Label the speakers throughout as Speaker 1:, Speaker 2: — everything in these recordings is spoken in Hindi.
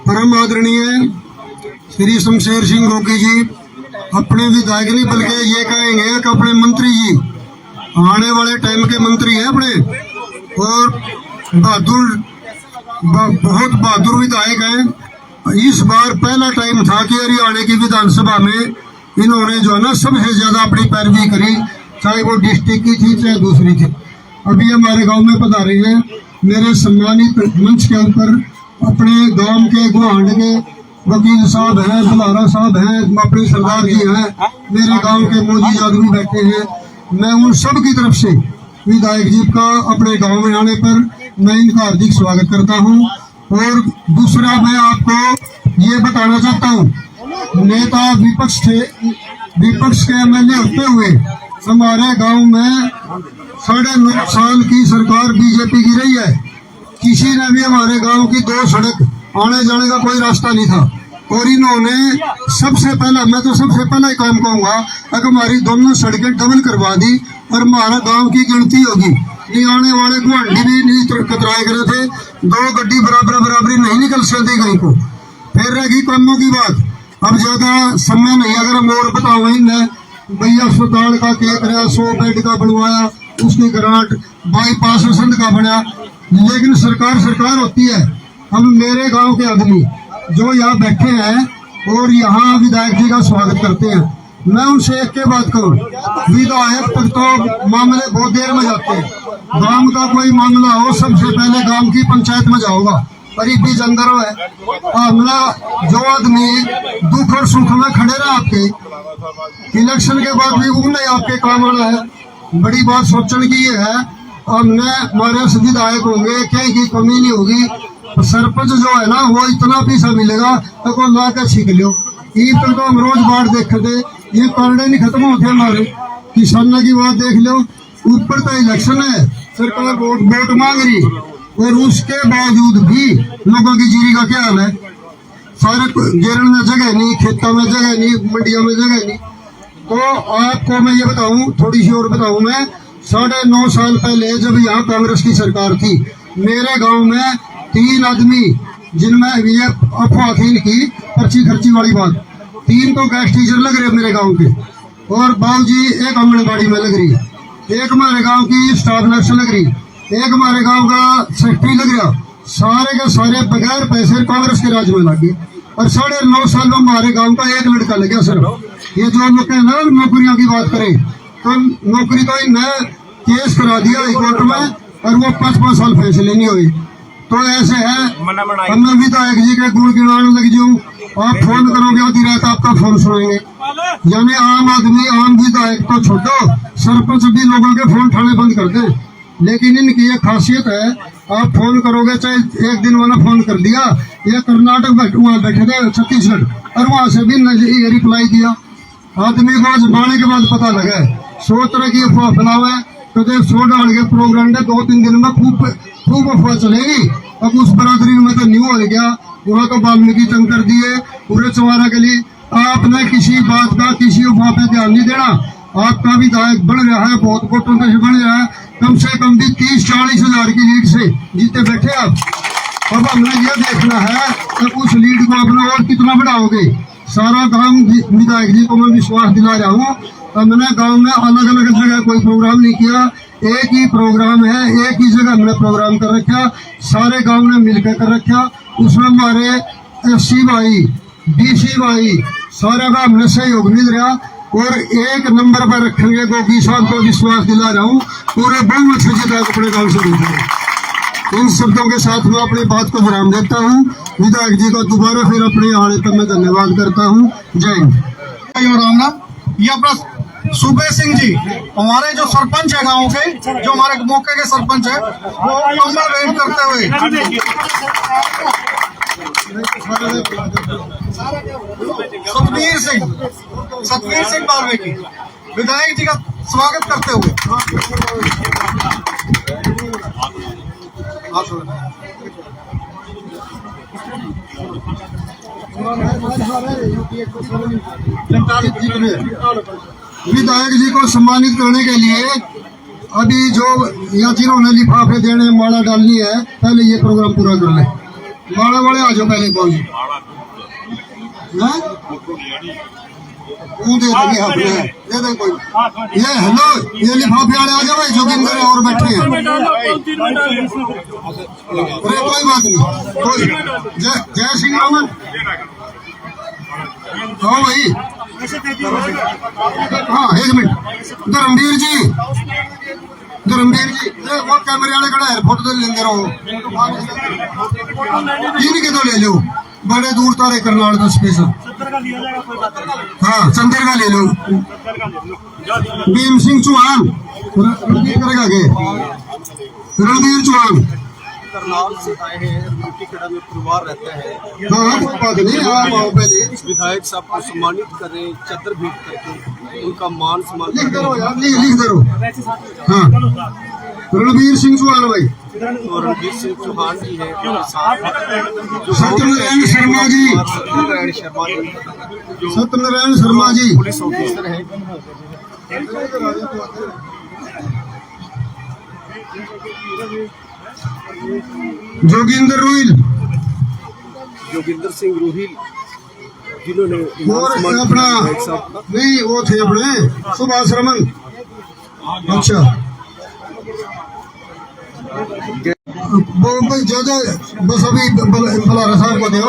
Speaker 1: परम आदरणीय श्री शमशेर सिंह गोगी जी अपने विधायक नहीं बल्कि ये कहेंगे कि अपने मंत्री जी आने वाले टाइम के मंत्री हैं अपने, और बहुत बहादुर विधायक हैं। इस बार पहला टाइम था कि हरियाणा की विधानसभा में इन्होंने जो है ना सबसे ज्यादा अपनी पैरवी करी, चाहे वो डिस्ट्रिक्ट की थी चाहे दूसरी थी। अभी हमारे गांव में पधारे हैं मेरे सम्मानित मंच के ऊपर अपने गांव के गुहांड के वकील साहब हैं, बुलारा साहब हैं, अपने सरदार जी हैं, मेरे गांव के मोदी आदमी बैठे हैं। मैं उन सब की तरफ से विधायक जी का अपने गांव में आने पर मैं इनका हार्दिक स्वागत करता हूं। और दूसरा मैं आपको ये बताना चाहता हूं, नेता विपक्ष के एमएलए होते हुए हमारे गांव में 9.5 साल की सरकार बीजेपी की रही है। किसी ने भी हमारे गांव की 2 सड़क आने जाने का कोई रास्ता नहीं था, और इन्होंने सबसे पहला ही काम कहूंगा अगर हमारी दोनों सड़कें डबल करवा दी और हमारा गांव की गिनती होगी। ये आने वाले गुआंढी भी नहीं कतराए करे थे, 2 गड्डी बराबरी नहीं निकल सकती कहीं को। फिर रहेगी कामों की बात, अब ज्यादा समय नहीं, अगर हम और बताओ भैया अस्पताल का क्या कराया, 100 बेड का बनवाया, उसकी ग्रांट, बाईपास संद का बना, लेकिन सरकार होती है। हम मेरे गांव के आदमी जो यहाँ बैठे हैं और यहाँ विधायक जी का स्वागत करते हैं, मैं उनसे एक के बात करूँ, विधायक तक तो मामले बहुत देर में जाते हैं। गांव का कोई मामला हो सबसे पहले गांव की पंचायत में जाओगा, गरीबी जंदर है हमला जो आदमी दुख और सुख में खड़े रहे आपके इलेक्शन के बाद भी उन्हें आपके काम आना है। बड़ी बात सोचने की ये है, हमने हमारे विधायक होंगे कहीं की कमी नहीं होगी। सरपंच जो है ना वो इतना पैसा मिलेगा तो ला के सीख लो। ईद तक तो हम रोज बाढ़ देखे थे, ये करने नहीं खत्म होते हमारे। किसानों की बात देख लो, ऊपर तो इलेक्शन है, सरकार वोट मांग रही, और उसके बावजूद भी लोगों की जीरी का क्या हाल है। सारे गेरण में जगह नहीं, खेतों में जगह नहीं, मंडियों में जगह नहीं। तो आपको मैं ये बताऊं, थोड़ी सी और बताऊं, मैं 9.5 साल पहले जब यहाँ कांग्रेस की सरकार थी, मेरे गांव में 3 आदमी जिनमें ये अफवाह थी इनकी पर्ची खर्ची वाली बात, 3 तो गैस टीचर लग रहे मेरे गांव के, और बाबूजी एक आंगनबाड़ी में लग रही, एक हमारे गांव की स्टाफ नर्स लग रही, एक हमारे गांव का सेक्रेटरी लग रहा। सारे के सारे बगैर पैसे कांग्रेस के राज में लग गए, और 9.5 साल में हमारे गांव का एक लड़का लग गया सिर्फ। ये जो लोग ना नौकरियों की बात करें तो नौकरी तो इन्हें केस करा दिया हाईकोर्ट में, और वो 5-5 साल फैसले नहीं हुए। तो ऐसे है, हम विधायक जी के गुण गिनाने लग जाऊं, आप फोन करोगे आधी रात आपका फोन सुनेंगे। यानी आम आदमी, आम विधायक तो छोड़ो, सरपंच भी लोगों के फोन उठाने बंद कर दे। लेकिन इनकी ये खासियत है, आप फोन करोगे, चाहे एक दिन वाला फोन कर दिया, ये कर्नाटक वहां बैठे थे छत्तीसगढ़, और वहां से भी ये रिप्लाई दिया। आदमी को जमाने के बाद पता लगा 100 तरह की अफवाह फैलावे, तो 100 डाल के प्रोग्राम 2-3 दिन में खूब अफवाह चलेगी। अब उस बरादरी में तो न्यू हो गया, वहाँ तो वाल्मीकि तंग कर दिए पूरे चवारा के लिए। आपने किसी बात का, किसी अफवाह पे ध्यान नहीं देना। आपका विधायक बढ़ रहा है, बहुत वोटों से बढ़ रहा है, कम से कम भी 30-40 हजार की लीड से जीते बैठे आप। अब हमने ये देखना है कि उस लीड को अपना और कितना बढ़ाओगे। सारा काम विधायक जी को मैं विश्वास दिला रहा हूँ। हमने गांव में अलग अलग जगह कोई प्रोग्राम नहीं किया, एक ही प्रोग्राम है, एक ही जगह हमने प्रोग्राम कर रखा, सारे गांव ने मिलकर कर रखा। उसमें हमारे SC भाई, BC भाई, सारा का हमने सहयोग मिल रहा, और 1 नंबर पर रखेंगे। गोगी साहब को विश्वास दिला रहा हूँ, पूरे बहुमत से जितना अपने गाँव से मिलते। इन शब्दों के साथ मैं अपनी बात को विराम देता हूँ। विधायक जी को दोबारा फिर अपने आने पर मैं धन्यवाद करता हूँ। जय हिंद।
Speaker 2: ये अपना सुबेश सिंह जी हमारे जो सरपंच है गांव के, जो हमारे मौके के सरपंच है, वो कमर वेट करते हुए सतवीर सिंह बारवे की विधायक जी का स्वागत करते हुए
Speaker 1: विधायक जी को सम्मानित करने के लिए अभी जो या जिन्होंने लिफाफे देने माला डालनी है, पहले ये प्रोग्राम पूरा कर ले। बड़े बड़े आ जाओ पहले पहुंच वो दे देंगे अपने दे दे कोई ये हेलो ये लिफाफे वाले आ जाओ भाई जोगिंदर और बैठे हैं अरे कोई बात नहीं कोई जय श्री रामन हाँ भाई हाँ एक मिनट धर्मवीर जी वो कैमरे वाले खड़ा है फोटो तो लेंगे रहो तीन के तो ले लो बड़े दूर तारे करनाल का स्पेशल हाँ चंदर का ले लो भीम सिंह चौहान करेगा के रणबीर चौहान
Speaker 3: करनाल से आए हैं, रूटीखेड़ा में परिवार रहता है।
Speaker 1: हाँ कोई बात नहीं आप आओ पहले
Speaker 3: विधायक साहब को सम्मानित करें, चादर भेंट करके उनका मान सम्मान
Speaker 1: लिख दो यार लिख दो हाँ रणबीर सिंह चौहान भाई
Speaker 3: और रणबीर सिंह चौहान जी है
Speaker 1: सत्यनारायण शर्मा जी
Speaker 3: सत्यनारायण शर्मा जी
Speaker 1: सत्यनारायण शर्मा जी
Speaker 3: पुलिस ऑफिसर है।
Speaker 1: जोगिंदर रोहिल
Speaker 3: जोगिंदर सिंह रोहिल जिन्होंने
Speaker 1: और
Speaker 3: मान सम्मान
Speaker 1: अपना
Speaker 3: किया विधायक साहब का।
Speaker 1: नहीं वो थे अपने सुभाष रमन अच्छा वो ज्यादा बस अभी बलारा साहब को दे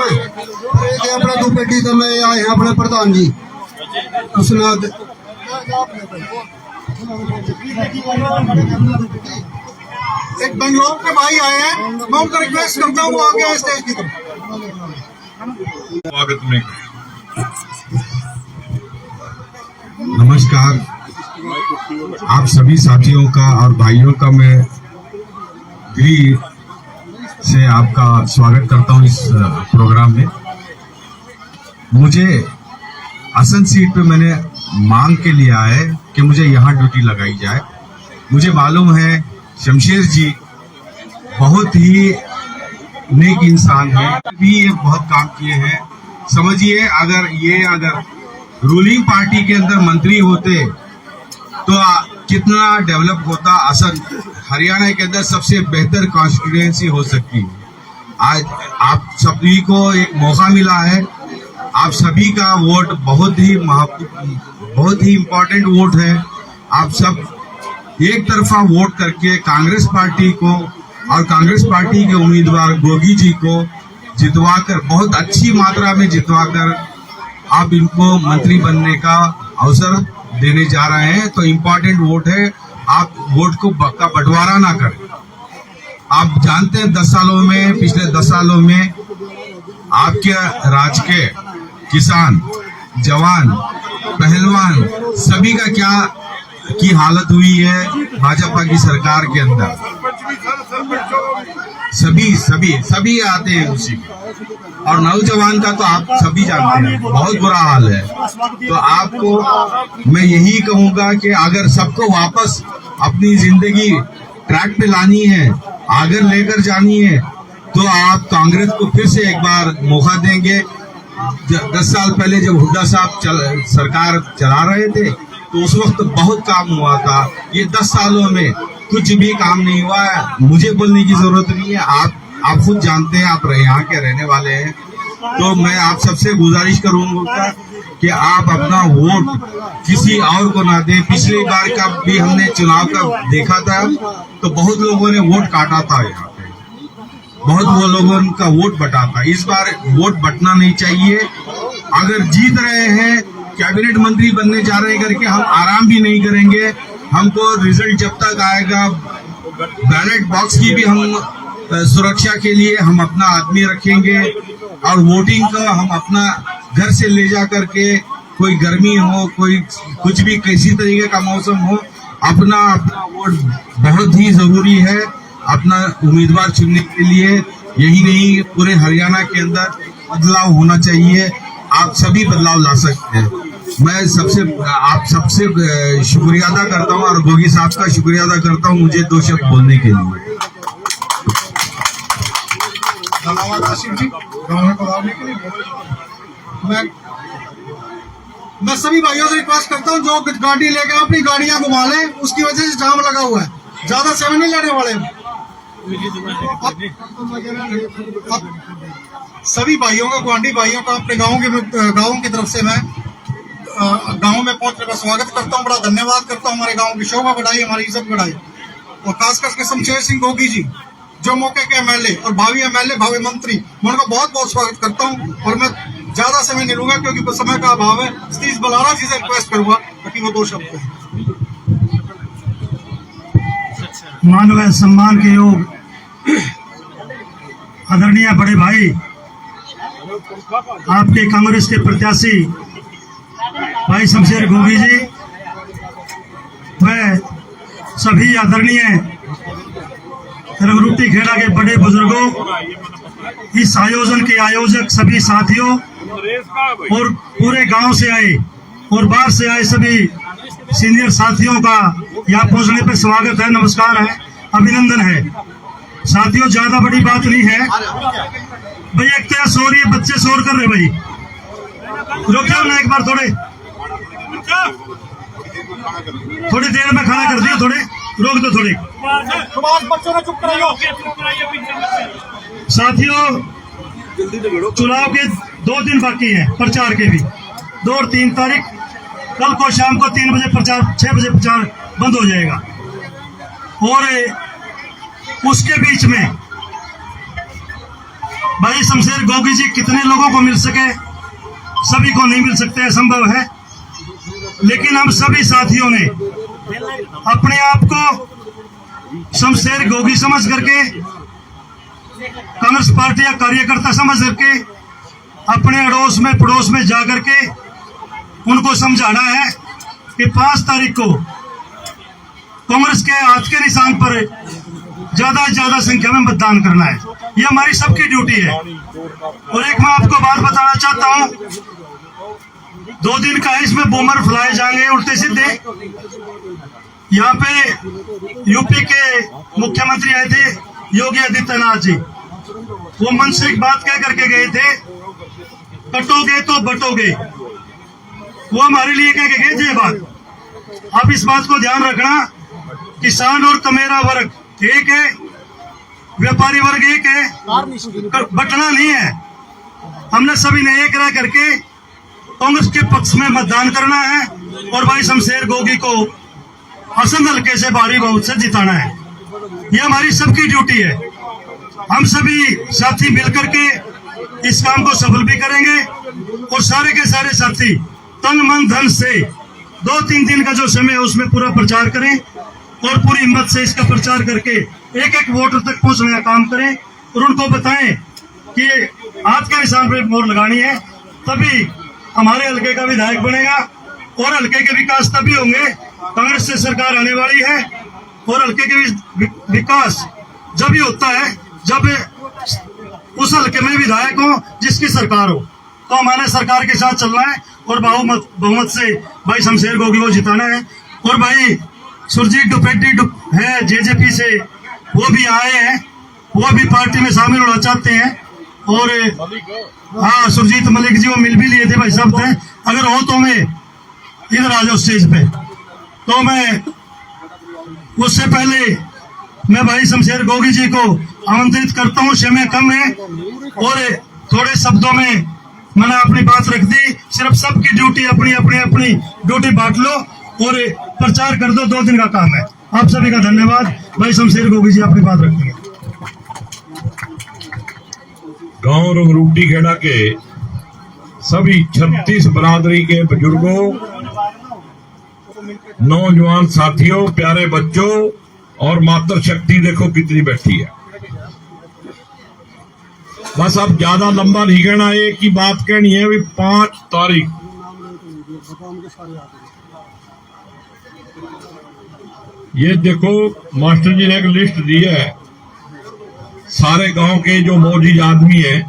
Speaker 1: अपना दो पेटी तो मैं आए हैं अपने प्रधान जी असनाद
Speaker 2: एक बेंगलोर के भाई आए हैं, मैं उनका रिक्वेस्ट करता हूँ वो आगे आए स्टेज की तरफ।
Speaker 4: स्वागत में नमस्कार आप सभी साथियों का और भाइयों का मैं दिल्ली से आपका स्वागत करता हूं इस प्रोग्राम में। मुझे असम सीट पे मैंने मांग के लिया है कि मुझे यहाँ ड्यूटी लगाई जाए। मुझे मालूम है शमशेर जी बहुत ही नेक इंसान है, भी ये बहुत काम किए हैं। समझिए अगर रूलिंग पार्टी के अंदर मंत्री होते तो कितना डेवलप होता। असम हरियाणा के अंदर सबसे बेहतर कॉन्स्टिट्यूएंसी हो सकती है। आज आप सभी को एक मौका मिला है। आप सभी का वोट बहुत ही इम्पोर्टेंट वोट है। आप सब एक तरफा वोट करके कांग्रेस पार्टी को और कांग्रेस पार्टी के उम्मीदवार गोगी जी को जितवाकर, बहुत अच्छी मात्रा में जितवाकर आप इनको मंत्री बनने का अवसर देने जा रहे हैं। तो इम्पोर्टेंट वोट है, आप वोट का बंटवारा ना करें। आप जानते हैं पिछले 10 सालों में आपके राज्य के किसान, जवान, पहलवान सभी का क्या की हालत हुई है भाजपा की सरकार के अंदर। सभी आते हैं उसी में। और नौजवान का तो आप सभी जानते हैं बहुत बुरा हाल है। तो आपको मैं यही कहूंगा कि अगर सबको वापस अपनी जिंदगी ट्रैक पे लानी है, आगे लेकर जानी है, तो आप कांग्रेस को फिर से एक बार मौका देंगे। 10 साल पहले जब हुड्डा साहब सरकार चला रहे थे तो उस वक्त बहुत काम हुआ था। ये 10 सालों में कुछ भी काम नहीं हुआ है। मुझे बोलने की जरूरत नहीं है, आप खुद जानते हैं, आप यहाँ के रहने वाले हैं। तो मैं आप सबसे गुजारिश करूंगा कि आप अपना वोट किसी और को ना दें। पिछली बार का भी हमने चुनाव का देखा था तो बहुत लोगों ने वोट काटा था, यहाँ पे बहुत वो लोगों का वोट बटा था। इस बार वोट बटना नहीं चाहिए। अगर जीत रहे हैं, कैबिनेट मंत्री बनने जा रहे हैं करके हम आराम भी नहीं करेंगे। हमको रिजल्ट जब तक आएगा, बैलेट बॉक्स की भी हम सुरक्षा के लिए हम अपना आदमी रखेंगे और वोटिंग का हम अपना घर से ले जा करके, कोई गर्मी हो, कोई कुछ भी किसी तरीके का मौसम हो, अपना वोट बहुत ही जरूरी है अपना उम्मीदवार चुनने के लिए। यही नहीं, पूरे हरियाणा के अंदर बदलाव होना चाहिए। आप सभी बदलाव ला सकते हैं। मैं आप सबसे शुक्रिया अदा करता हूं और गोगी साहब का शुक्रिया अदा करता हूं मुझे 2 शब्द बोलने के लिए।
Speaker 2: धन्यवाद आशिफ जी, के लिए। मैं सभी भाइयों से रिक्वेस्ट करता हूँ जो गाड़ी लेकर अपनी गाड़ियां घुमा लें, उसकी वजह से जाम लगा हुआ है। ज्यादा समय नहीं लेने वाले। सभी भाइयों का, गुआंढी भाइयों का अपने गाँव की तरफ से मैं गांव में पहुंचने का स्वागत करता हूं, बड़ा धन्यवाद करता हूं। हमारे गांव की शोभा बढ़ाई, हमारी इज्जत बढ़ाई। और खास करके शमशेर सिंह गोगी जी जो मौके के एमएलए और भावी एमएलए, भावी मंत्री, मैं उनका बहुत बहुत स्वागत करता हूं। और मैं ज्यादा समय नहीं लूंगा क्योंकि समय का अभाव है। सतीश बलारा जी से रिक्वेस्ट करूंगा ताकि वो 2 शब्द कहें।
Speaker 5: मानव सम्मान के योग आदरणीय बड़े भाई, आपके कांग्रेस के प्रत्याशी भाई शमशेर गोगी जी, वह सभी आदरणीय रंगरूटी खेड़ा के बड़े बुजुर्गों, इस आयोजन के आयोजक सभी साथियों और पूरे गांव से आए और बाहर से आए सभी सीनियर साथियों का यहाँ पहुंचने पर स्वागत है, नमस्कार है, अभिनंदन है। साथियों, ज्यादा बड़ी बात नहीं है भाई। एक तो सो रही है, बच्चे शोर कर रहे भाई, रुक जाओ ना एक बार, थोड़ी देर में खड़ा कर दिया, थोड़े रोक दो थोड़े।
Speaker 2: बच्चों ने चुप कराइयो।
Speaker 5: साथियों, चुनाव के 2 दिन बाकी हैं, प्रचार के भी 2 और 3 तारीख। कल को शाम को 3 बजे प्रचार, 6 बजे प्रचार बंद हो जाएगा। और उसके बीच में भाई शमशेर गोगी जी कितने लोगों को मिल सके, सभी को नहीं मिल सकते, असंभव है। लेकिन हम सभी साथियों ने अपने आप को शमशेर गोगी समझ करके, कांग्रेस पार्टी या कार्यकर्ता समझ करके, अपने अड़ोस में पड़ोस में जाकर के उनको समझाना है कि 5 तारीख को कांग्रेस के हाथ के निशान पर ज्यादा से ज्यादा संख्या में मतदान करना है। ये हमारी सबकी ड्यूटी है। और एक मैं आपको बात बताना चाहता हूं, 2 दिन का है, इसमें बूमर फैलाए जाएंगे उल्टे सीधे। यहाँ पे यूपी के मुख्यमंत्री आए थे योगी आदित्यनाथ जी, वो मन से एक बात कह करके गए थे, कटोगे तो बटोगे। वो हमारे लिए कह के गए थे ये बात। आप इस बात को ध्यान रखना, किसान और कमेरा वर्ग एक है, व्यापारी वर्ग एक है, बटना नहीं है। हमने सभी ने एक रह करके कांग्रेस के पक्ष में मतदान करना है और भाई शमशेर गोगी को असंध हल्के से भारी बहुमत से जिताना है। ये हमारी सबकी ड्यूटी है। हम सभी साथी मिलकर के इस काम को सफल भी करेंगे और सारे के सारे साथी तन मन धन से 2-3 दिन का जो समय है उसमें पूरा प्रचार करें और पूरी हिम्मत से इसका प्रचार करके एक वोटर तक पहुंचने का काम करें और उनको बताएं कि हाथ के निशान पर मोहर लगानी है, तभी हमारे हल्के का विधायक बनेगा और हल्के के विकास तभी होंगे। कांग्रेस से सरकार आने वाली है और हल्के के विकास जब ही होता है जब उस हल्के में विधायक हो जिसकी सरकार हो। तो हमारे सरकार के साथ चलना है और बहुमत से भाई शमशेर गोगी को जिताना है। और भाई सुरजीत दुपेटी है जेजेपी से, वो भी आए हैं, वो भी पार्टी में शामिल होना चाहते हैं। और हाँ, सुरजीत मलिक जी वो मिल भी लिए थे भाई साहब थे। अगर हो तो मैं इधर आ जाओ स्टेज पे। तो मैं उससे पहले मैं भाई शमशेर गोगी जी को आमंत्रित करता हूँ। समय कम है और थोड़े शब्दों में मैंने अपनी बात रख दी। सिर्फ सबकी ड्यूटी अपनी अपनी अपनी ड्यूटी बांट लो और प्रचार कर दो। 2 दिन का काम है। आप सभी का धन्यवाद। भाई शमशेर गोगी जी अपनी बात रखेंगे।
Speaker 6: गांव रंगरूटी खेड़ा के सभी 36 बरादरी के बुजुर्गों, नौजवान साथियों, प्यारे बच्चों और मातृशक्ति देखो कितनी बैठी है। बस अब ज्यादा लंबा नहीं कहना, एक ही बात कहनी है भी 5 तारीख ये देखो मास्टर जी ने एक लिस्ट दी है सारे गांव के जो मौजूद आदमी हैं।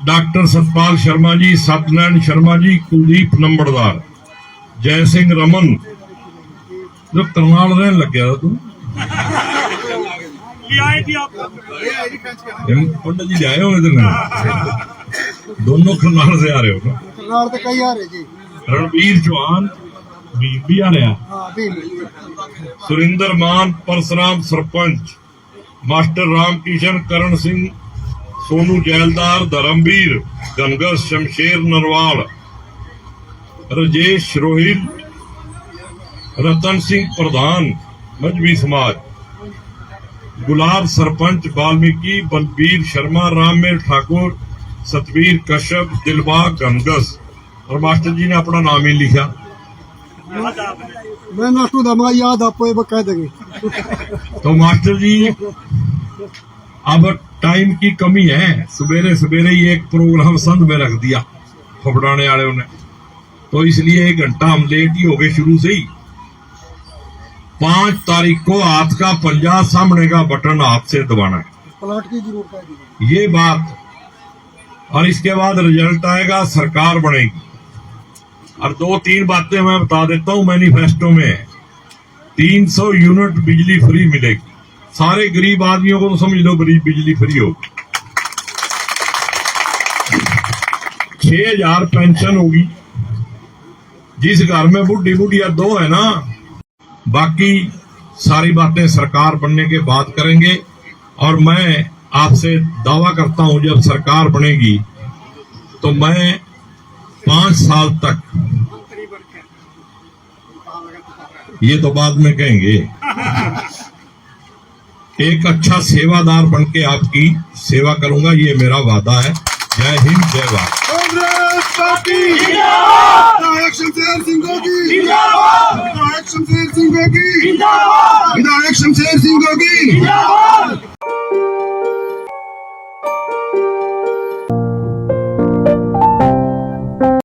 Speaker 6: डॉक्टर सतपाल शर्मा जी, सत्यनारायण शर्मा जी, कुलदीप नंबरदार, जय सिंह रमन, जो करनाल रहने लग गया तू पंडित जी आए हो इधर, दोनों करनाल से आ रहे हो ना। रणवीर चौहान भी आ रहा, सुरिंदर मान, परशुराम सरपंच, मास्टर रामकिशन, करण सिंह सोनू जैलदार, धर्मवीर गनगस, शमशेर नरवाल, राजेश रोहिल, रतन सिंह प्रधान मजबी समाज, गुलाब सरपंच वाल्मीकि, बलबीर शर्मा, राममेल ठाकुर, सतवीर कश्यप, दिलबाग गनगस। और मास्टर जी ने अपना नाम ही लिखा।
Speaker 1: मैं नाटू दमा याद आपको कह देंगे।
Speaker 6: तो मास्टर जी अब टाइम की कमी है, सवेरे सवेरे ही एक प्रोग्राम संध में रख दिया फपड़ाने वालों ने, तो इसलिए 1 घंटा हम लेट ही हो गए शुरू से ही। 5 तारीख को हाथ का पंजा सामने का बटन हाथ से दबाना है,
Speaker 1: प्लाट की जरूरत है
Speaker 6: ये बात। और इसके बाद रिजल्ट आएगा, सरकार बनेगी। और 2-3 बातें मैं बता देता हूं मैनिफेस्टो में। 300 यूनिट बिजली फ्री मिलेगी, सारे गरीब आदमियों को तो समझ लो बिजली फ्री होगी। 6000 पेंशन होगी, जिस घर में बुढ़ी बुढ़िया 2 है ना। बाकी सारी बातें सरकार बनने के बाद करेंगे। और मैं आपसे दावा करता हूं जब सरकार बनेगी तो मैं 5 साल तक, ये तो बाद में कहेंगे, एक अच्छा सेवादार बनके आपकी सेवा करूंगा, ये मेरा वादा है। जय हिंद, जय भारत।
Speaker 2: कांग्रेस पार्टी विधायक शमशेर सिंह गोगी, विधायक शमशेर सिंह गोगी, विधायक शमशेर सिंह गोगी।